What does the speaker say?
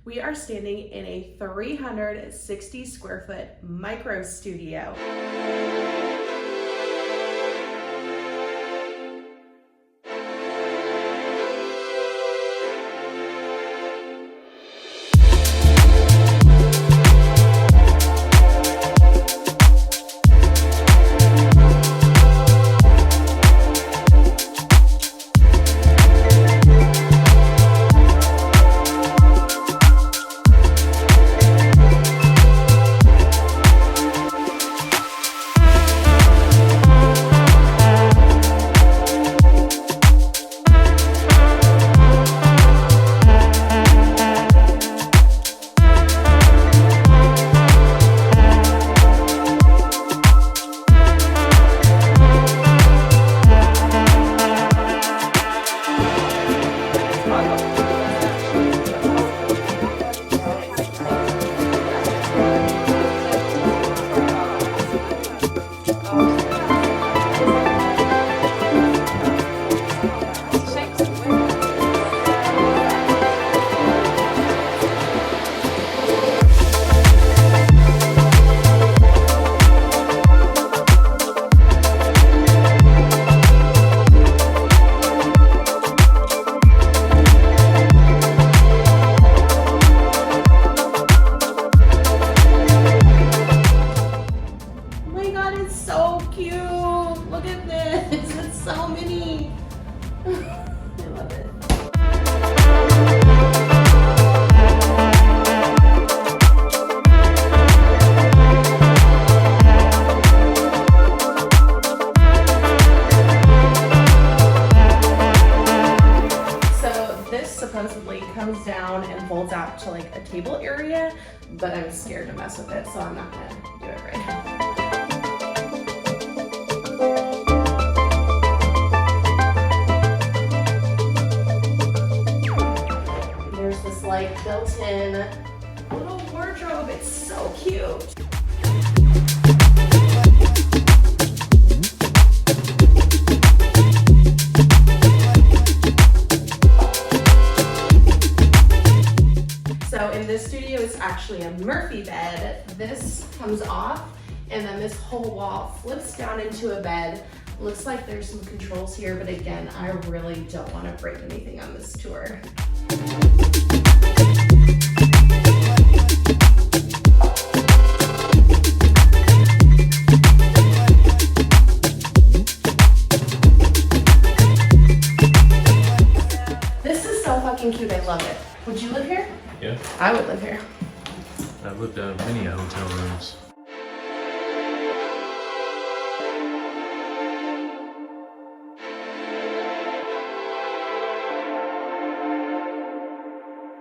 We are standing in a 360 square foot micro studio. It's so cute. Look at this. It's so mini. I love it. So this supposedly comes down and folds out to like a table area, but I'm scared to mess with it, so I'm not gonna do it right now. Like built-in little wardrobe. It's so cute. So in this studio, it's actually a Murphy bed. This comes off, and then this whole wall flips down into a bed. Looks like there's some controls here, but again, I really don't want to break anything on this tour. This is so fucking cute. I love it. Would you live here? Yeah. I would live here. I've lived out of many hotel rooms.